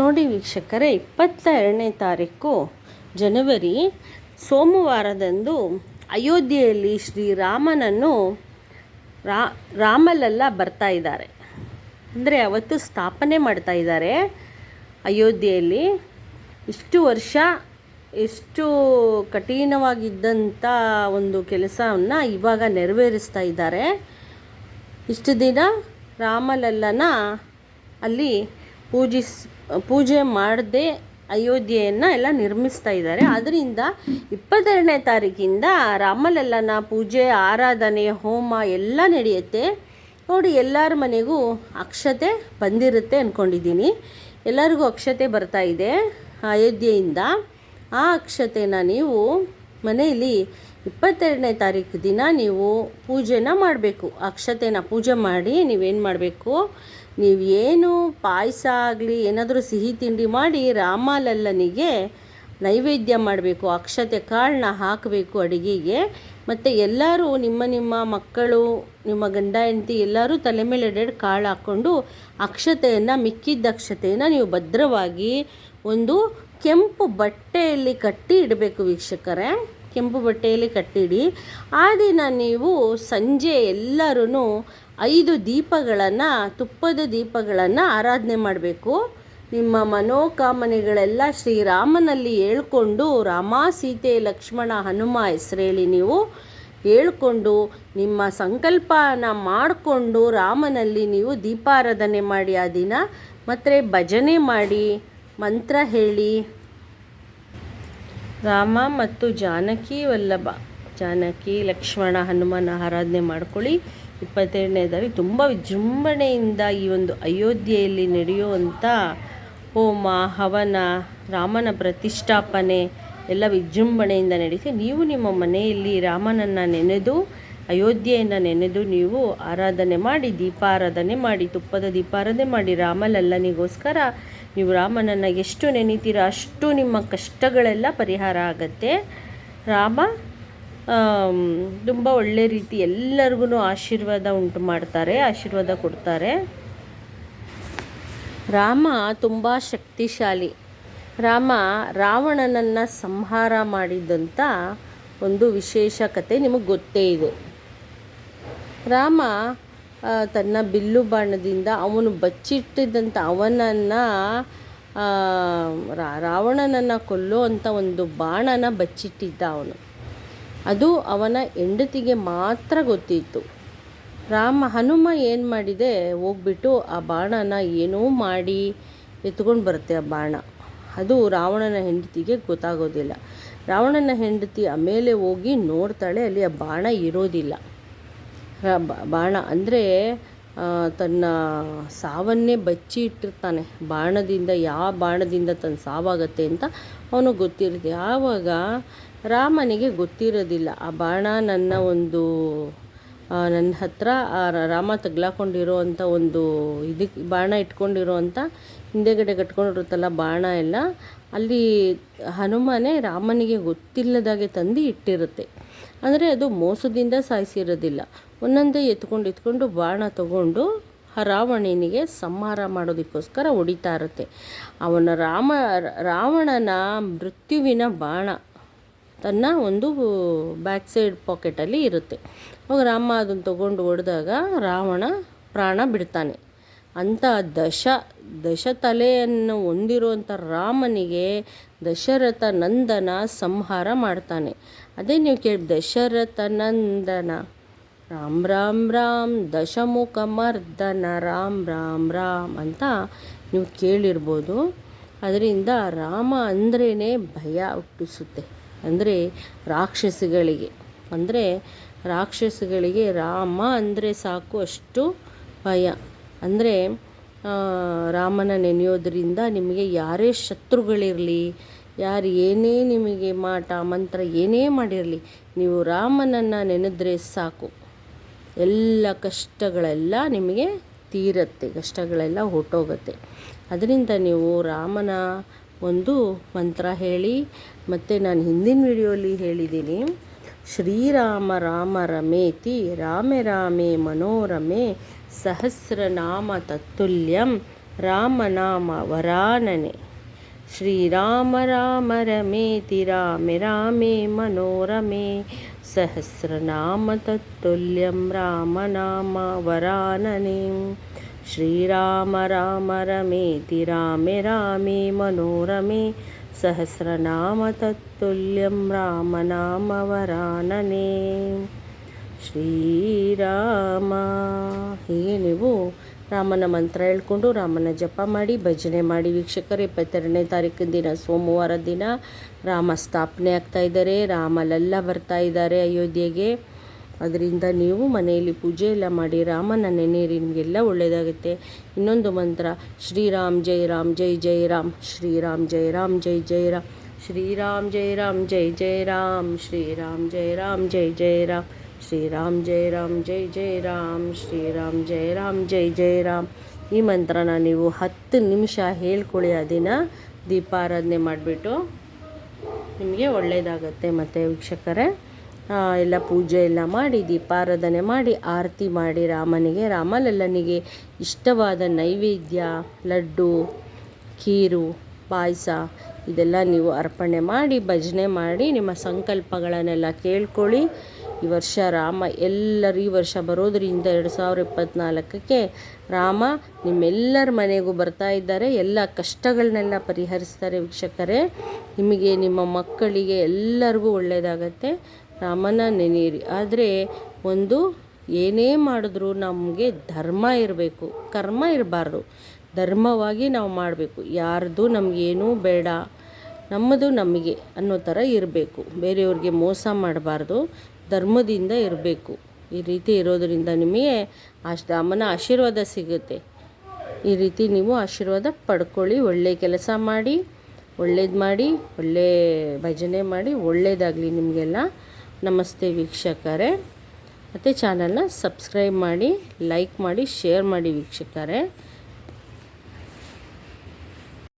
ನೋಡಿ ವೀಕ್ಷಕರೇ, 22ನೇ ತಾರೀಕು ಜನವರಿ ಸೋಮವಾರದಂದು ಅಯೋಧ್ಯೆಯಲ್ಲಿ ಶ್ರೀರಾಮನನ್ನು ರಾಮಲಲ್ಲ ಬರ್ತಾ ಇದ್ದಾರೆ. ಅಂದರೆ ಅವತ್ತು ಸ್ಥಾಪನೆ ಮಾಡ್ತಾ ಇದ್ದಾರೆ ಅಯೋಧ್ಯೆಯಲ್ಲಿ. ಇಷ್ಟು ವರ್ಷ ಎಷ್ಟು ಕಠಿಣವಾಗಿದ್ದಂಥ ಒಂದು ಕೆಲಸವನ್ನು ಇವಾಗ ನೆರವೇರಿಸ್ತಾ ಇದ್ದಾರೆ. ಇಷ್ಟು ದಿನ ರಾಮಲಲ್ಲನ ಅಲ್ಲಿ ಪೂಜೆ ಮಾಡದೆ ಅಯೋಧ್ಯೆಯನ್ನು ಎಲ್ಲ ನಿರ್ಮಿಸ್ತಾ ಇದ್ದಾರೆ. ಅದರಿಂದ 22ನೇ ತಾರೀಕಿಂದ ರಾಮಲಲ್ಲನ ಪೂಜೆ, ಆರಾಧನೆ, ಹೋಮ ಎಲ್ಲ ನಡೆಯುತ್ತೆ. ನೋಡಿ, ಎಲ್ಲರ ಮನೆಗೂ ಅಕ್ಷತೆ ಬಂದಿರುತ್ತೆ ಅಂದ್ಕೊಂಡಿದ್ದೀನಿ. ಎಲ್ಲರಿಗೂ ಅಕ್ಷತೆ ಬರ್ತಾ ಇದೆ ಅಯೋಧ್ಯೆಯಿಂದ. ಆ ಅಕ್ಷತೆನ ನೀವು ಮನೆಯಲ್ಲಿ 22ನೇ ತಾರೀಕು ದಿನ ನೀವು ಪೂಜೆನ ಮಾಡಬೇಕು. ಅಕ್ಷತೆನ ಪೂಜೆ ಮಾಡಿ ನೀವೇನು ಮಾಡಬೇಕು, ನೀವೇನು ಪಾಯಸ ಆಗಲಿ ಏನಾದರೂ ಸಿಹಿ ತಿಂಡಿ ಮಾಡಿ ರಾಮಲಲ್ಲನಿಗೆ ನೈವೇದ್ಯ ಮಾಡಬೇಕು. ಅಕ್ಷತೆ ಕಾಳನ್ನ ಹಾಕಬೇಕು ಅಡುಗೆಗೆ. ಮತ್ತು ಎಲ್ಲರೂ ನಿಮ್ಮ ಮಕ್ಕಳು, ನಿಮ್ಮ ಗಂಡ ಹೆಂಡತಿ ಎಲ್ಲರೂ ತಲೆ ಮೇಲೆ 2 ಕಾಳು ಹಾಕ್ಕೊಂಡು ಮಿಕ್ಕಿದ್ದ ಅಕ್ಷತೆಯನ್ನು ನೀವು ಭದ್ರವಾಗಿ ಒಂದು ಕೆಂಪು ಬಟ್ಟೆಯಲ್ಲಿ ಕಟ್ಟಿ ಇಡಬೇಕು ವೀಕ್ಷಕರೇ. ಕೆಂಪು ಬಟ್ಟೆಯಲ್ಲಿ ಕಟ್ಟಿಡಿ. ಆ ದಿನ ನೀವು ಸಂಜೆ ಎಲ್ಲರೂ 5 ದೀಪಗಳನ್ನು, ತುಪ್ಪದ ದೀಪಗಳನ್ನು ಆರಾಧನೆ ಮಾಡಬೇಕು. ನಿಮ್ಮ ಮನೋಕಾಮನೆಗಳೆಲ್ಲ ಶ್ರೀರಾಮನಲ್ಲಿ ಹೇಳ್ಕೊಂಡು, ರಾಮ, ಸೀತೆ, ಲಕ್ಷ್ಮಣ, ಹನುಮ ಹೆಸರೇಳಿ ನೀವು ಹೇಳ್ಕೊಂಡು ನಿಮ್ಮ ಸಂಕಲ್ಪನ ಮಾಡಿಕೊಂಡು ರಾಮನಲ್ಲಿ ನೀವು ದೀಪಾರಾಧನೆ ಮಾಡಿ ಆ ದಿನ. ಮತ್ತು ಭಜನೆ ಮಾಡಿ, ಮಂತ್ರ ಹೇಳಿ, ರಾಮ ಮತ್ತು ಜಾನಕಿ ವಲ್ಲಭ, ಜಾನಕಿ, ಲಕ್ಷ್ಮಣ, ಹನುಮನ ಆರಾಧನೆ ಮಾಡ್ಕೊಳ್ಳಿ. 22ನೇ ತಾರೀಕು ತುಂಬ ವಿಜೃಂಭಣೆಯಿಂದ ಈ ಒಂದು ಅಯೋಧ್ಯೆಯಲ್ಲಿ ನಡೆಯುವಂಥ ಹೋಮ, ಹವನ, ರಾಮನ ಪ್ರತಿಷ್ಠಾಪನೆ ಎಲ್ಲ ವಿಜೃಂಭಣೆಯಿಂದ ನಡೀತೆ. ನೀವು ನಿಮ್ಮ ಮನೆಯಲ್ಲಿ ರಾಮನನ್ನು ನೆನೆದು, ಅಯೋಧ್ಯೆಯನ್ನು ನೆನೆದು ನೀವು ಆರಾಧನೆ ಮಾಡಿ, ದೀಪಾರಾಧನೆ ಮಾಡಿ, ತುಪ್ಪದ ದೀಪಾರಾಧನೆ ಮಾಡಿ, ರಾಮಲಲ್ಲನಿಗೋಸ್ಕರ ನೀವು ರಾಮನನ್ನು ಎಷ್ಟು ನೆನೀತೀರೋ ಅಷ್ಟು ನಿಮ್ಮ ಕಷ್ಟಗಳೆಲ್ಲ ಪರಿಹಾರ ಆಗುತ್ತೆ. ರಾಮ ತುಂಬ ಒಳ್ಳೆ ರೀತಿ ಎಲ್ಲರಿಗೂ ಆಶೀರ್ವಾದ ಉಂಟು ಮಾಡ್ತಾರೆ, ಆಶೀರ್ವಾದ ಕೊಡ್ತಾರೆ. ರಾಮ ತುಂಬ ಶಕ್ತಿಶಾಲಿ. ರಾಮ ರಾವಣನನ್ನು ಸಂಹಾರ ಮಾಡಿದಂಥ ಒಂದು ವಿಶೇಷ ಕತೆ ನಿಮಗೆ ಗೊತ್ತೇ ಇದೆ. ರಾಮ ತನ್ನ ಬಿಲ್ಲು ಬಾಣದಿಂದ ಅವನು ಬಚ್ಚಿಟ್ಟಿದ್ದಂಥ ಅವನನ್ನು ರಾವಣನನ್ನು ಕೊಲ್ಲೋ ಅಂಥ ಒಂದು ಬಾಣನ ಬಚ್ಚಿಟ್ಟಿದ್ದ ಅವನು. ಅದು ಅವನ ಹೆಂಡತಿಗೆ ಮಾತ್ರ ಗೊತ್ತಿತ್ತು. ಹನುಮ ಏನು ಮಾಡಿದೆ, ಹೋಗ್ಬಿಟ್ಟು ಆ ಬಾಣನ ಏನೋ ಮಾಡಿ ಎತ್ಕೊಂಡು ಬರುತ್ತೆ. ಆ ಬಾಣ ಅದು ರಾವಣನ ಹೆಂಡತಿಗೆ ಗೊತ್ತಾಗೋದಿಲ್ಲ. ರಾವಣನ ಹೆಂಡತಿ ಆಮೇಲೆ ಹೋಗಿ ನೋಡ್ತಾಳೆ, ಅಲ್ಲಿ ಆ ಬಾಣ ಇರೋದಿಲ್ಲ. ಬಾಣ ಅಂದರೆ ತನ್ನ ಸಾವನ್ನೇ ಬಚ್ಚಿ ಇಟ್ಟಿರ್ತಾನೆ. ಬಾಣದಿಂದ, ಯಾವ ಬಾಣದಿಂದ ತನ್ನ ಸಾವಾಗತ್ತೆ ಅಂತ ಅವನು ಗೊತ್ತಿರುತ್ತೆ. ಆವಾಗ ರಾಮನಿಗೆ ಗೊತ್ತಿರೋದಿಲ್ಲ, ಆ ಬಾಣ ನನ್ನ ಹತ್ರ ರಾಮ ತಗ್ಲಾಕೊಂಡಿರೋ ಅಂಥ ಒಂದು ಇದಕ್ಕೆ ಬಾಣ ಇಟ್ಕೊಂಡಿರೋ ಅಂಥ ಹಿಂದೆಗಡೆ ಕಟ್ಕೊಂಡಿರುತ್ತಲ್ಲ ಬಾಣ ಎಲ್ಲ, ಅಲ್ಲಿ ಹನುಮನೇ ರಾಮನಿಗೆ ಗೊತ್ತಿಲ್ಲದಾಗೆ ತಂದು ಇಟ್ಟಿರುತ್ತೆ. ಅಂದರೆ ಅದು ಮೋಸದಿಂದ ಸಾಯಿಸಿರೋದಿಲ್ಲ. ಒಂದೊಂದೇ ಎತ್ಕೊಂಡು ಬಾಣ ತಗೊಂಡು ರಾವಣನಿಗೆ ಸಂಹಾರ ಮಾಡೋದಕ್ಕೋಸ್ಕರ ಹೊಡಿತಾ ಇರುತ್ತೆ. ರಾವಣನ ಮೃತ್ಯುವಿನ ಬಾಣ ತನ್ನ ಒಂದು ಬ್ಯಾಕ್ ಸೈಡ್ ಪಾಕೆಟಲ್ಲಿ ಇರುತ್ತೆ. ಅವಾಗ ರಾಮ ಅದನ್ನು ತಗೊಂಡು ಹೊಡೆದಾಗ ರಾವಣ ಪ್ರಾಣ ಬಿಡ್ತಾನೆ. ಅಂಥ ದಶ ತಲೆಯನ್ನು ಹೊಂದಿರುವಂಥ ರಾಮನಿಗೆ ದಶರಥ ನಂದನ ಸಂಹಾರ ಮಾಡ್ತಾನೆ. ಅದೇ ನೀವು ದಶರಥ ನಂದನ ರಾಮ್ ರಾಮ್ ರಾಮ್ ದಶಮುಖ ಮರ್ದನ ರಾಮ್ ರಾಮ್ ರಾಮ್ ಅಂತ ನೀವು ಕೇಳಿರ್ಬೋದು. ಅದರಿಂದ ರಾಮ ಅಂದ್ರೇ ಭಯ ಹುಟ್ಟಿಸುತ್ತೆ. ಅಂದರೆ ರಾಕ್ಷಸಿಗಳಿಗೆ ರಾಮ ಅಂದರೆ ಸಾಕು, ಅಷ್ಟು ಭಯ. ಅಂದರೆ ರಾಮನ ನೆನೆಯೋದ್ರಿಂದ ನಿಮಗೆ ಯಾರೇ ಶತ್ರುಗಳಿರಲಿ, ಯಾರು ಏನೇ ನಿಮಗೆ ಮಾಟ ಮಂತ್ರ ಏನೇ ಮಾಡಿರಲಿ, ನೀವು ರಾಮನನ್ನು ನೆನೆದ್ರೆ ಸಾಕು, ಎಲ್ಲ ಕಷ್ಟಗಳೆಲ್ಲ ನಿಮಗೆ ತೀರುತ್ತೆ, ಕಷ್ಟಗಳೆಲ್ಲ ಹೊರಟೋಗುತ್ತೆ. ಅದರಿಂದ ನೀವು ರಾಮನ ಒಂದು ಮಂತ್ರ ಹೇಳಿ. ಮತ್ತು ನಾನು ಹಿಂದಿನ ವಿಡಿಯೋಲಿ ಹೇಳಿದ್ದೀನಿ, ಶ್ರೀರಾಮ ರಾಮ ರಮೇತಿ ರಾಮೆ ರಾಮೆ ಮನೋರಮೆ ಸಹಸ್ರನಾಮ ತತ್ತುಲ್ಯಂ ರಾಮನಾಮ ವರಾನನೆ. ಶ್ರೀರಾಮ ರಾಮ ರಮೇತಿ ರಾಮೆ ರಾಮೇ ಮನೋರಮೆ. ಸಹಸ್ರನಾಮ ತತ್ತುಲ್ಯಂ ರಾಮನಾಮ ವರಾನನೆ. ಶ್ರೀರಾಮ ರಾಮ ರಮೇತಿ ರಾಮೆ ರಾಮೇ ಮನೋರಮೆ. ಸಹಸ್ರನಾಮ ತತ್ತುಲ್ಯಂ ರಾಮನಾಮ ವರಾನನೆ. ಶ್ರೀರಾಮ. ಹೀಗೆ ನೀವು ರಾಮನ ಮಂತ್ರ ಹೇಳ್ಕೊಂಡು ರಾಮನ ಜಪ ಮಾಡಿ ಭಜನೆ ಮಾಡಿ ವೀಕ್ಷಕರೇ. 22ನೇ ತಾರೀಕಿನ ದಿನ ಸೋಮವಾರ ದಿನ ರಾಮ ಸ್ಥಾಪನೆ ಆಗ್ತಾ ಇದ್ದಾರೆ. ರಾಮಲೆಲ್ಲ ಬರ್ತಾ ಇದ್ದಾರೆ ಅಯೋಧ್ಯೆಗೆ. ಅದರಿಂದ ನೀವು ಮನೆಯಲ್ಲಿ ಪೂಜೆ ಎಲ್ಲ ಮಾಡಿ ರಾಮನ ನೆನೆಯಿರಿ, ನಿಮಗೆಲ್ಲ ಒಳ್ಳೆಯದಾಗುತ್ತೆ. ಇನ್ನೊಂದು ಮಂತ್ರ, ಶ್ರೀರಾಮ್ ಜೈ ರಾಮ್ ಜೈ ಜೈ ರಾಮ್. ಶ್ರೀರಾಮ್ ಜೈ ರಾಮ್ ಜೈ ಜೈ ರಾಮ್. ಶ್ರೀರಾಮ್ ಜೈ ರಾಮ್ ಜೈ ಜೈ ರಾಮ್. ಶ್ರೀರಾಮ್ ಜೈ ರಾಮ್ ಜೈ ಜೈ ರಾಮ್. ಶ್ರೀರಾಮ್ ಜೈ ರಾಮ್ ಜೈ ಜೈ ರಾಮ್. ಶ್ರೀರಾಮ್ ಜೈ ರಾಮ್ ಜೈ ಜೈ ರಾಮ್. ಈ ಮಂತ್ರನ ನೀವು 10 ನಿಮಿಷ ಹೇಳ್ಕೊಳ್ಳಿ. ಆ ದಿನ ದೀಪಾರಾಧನೆ ಮಾಡಿಬಿಟ್ಟು ನಿಮಗೆ ಒಳ್ಳೆಯದಾಗತ್ತೆ. ಮತ್ತು ವೀಕ್ಷಕರೇ, ಎಲ್ಲ ಪೂಜೆ ಎಲ್ಲ ಮಾಡಿ ದೀಪಾರಾಧನೆ ಮಾಡಿ ಆರತಿ ಮಾಡಿ ರಾಮನಿಗೆ, ರಾಮಲಲ್ಲನಿಗೆ ಇಷ್ಟವಾದ ನೈವೇದ್ಯ ಲಡ್ಡು, ಖೀರು, ಪಾಯಸ ಇದೆಲ್ಲ ನೀವು ಅರ್ಪಣೆ ಮಾಡಿ ಭಜನೆ ಮಾಡಿ ನಿಮ್ಮ ಸಂಕಲ್ಪಗಳನ್ನೆಲ್ಲ ಕೇಳ್ಕೊಳ್ಳಿ. ಈ ವರ್ಷ ರಾಮ ಎಲ್ಲರೂ ಈ ವರ್ಷ ಬರೋದರಿಂದ 2024ಕ್ಕೆ ರಾಮ ನಿಮ್ಮೆಲ್ಲರ ಮನೆಗೂ ಬರ್ತಾ ಇದ್ದಾರೆ. ಎಲ್ಲ ಕಷ್ಟಗಳನ್ನೆಲ್ಲ ಪರಿಹರಿಸ್ತಾರೆ ವೀಕ್ಷಕರೇ. ನಿಮಗೆ, ನಿಮ್ಮ ಮಕ್ಕಳಿಗೆ ಎಲ್ಲರಿಗೂ ಒಳ್ಳೆಯದಾಗತ್ತೆ. ರಾಮನ ನೆನೆಯಿರಿ. ಆದರೆ ಒಂದು ಏನೇ ಮಾಡಿದ್ರೂ ನಮಗೆ ಧರ್ಮ ಇರಬೇಕು, ಕರ್ಮ ಇರಬಾರ್ದು. ಧರ್ಮವಾಗಿ ನಾವು ಮಾಡಬೇಕು. ಯಾರ್ದು ನಮಗೇನೂ ಬೇಡ, ನಮ್ಮದು ನಮಗೆ ಅನ್ನೋ ಥರ ಇರಬೇಕು. ಬೇರೆಯವ್ರಿಗೆ ಮೋಸ ಮಾಡಬಾರ್ದು, ಧರ್ಮದಿಂದ ಇರಬೇಕು. ಈ ರೀತಿ ಇರೋದರಿಂದ ನಿಮಗೆ ರಾಮನ ಆಶೀರ್ವಾದ ಸಿಗುತ್ತೆ. ಈ ರೀತಿ ನೀವು ಆಶೀರ್ವಾದ ಪಡ್ಕೊಳ್ಳಿ. ಒಳ್ಳೆಯ ಕೆಲಸ ಮಾಡಿ, ಒಳ್ಳೇದು ಮಾಡಿ, ಒಳ್ಳೆಯ ಭಜನೆ ಮಾಡಿ, ಒಳ್ಳೆಯದಾಗಲಿ ನಿಮಗೆಲ್ಲ. ನಮಸ್ತೆ ವೀಕ್ಷಕರೇ. ಮತ್ತು ಚಾನಲ್ನ ಸಬ್ಸ್ಕ್ರೈಬ್ ಮಾಡಿ, ಲೈಕ್ ಮಾಡಿ, ಶೇರ್ ಮಾಡಿ ವೀಕ್ಷಕರೇ.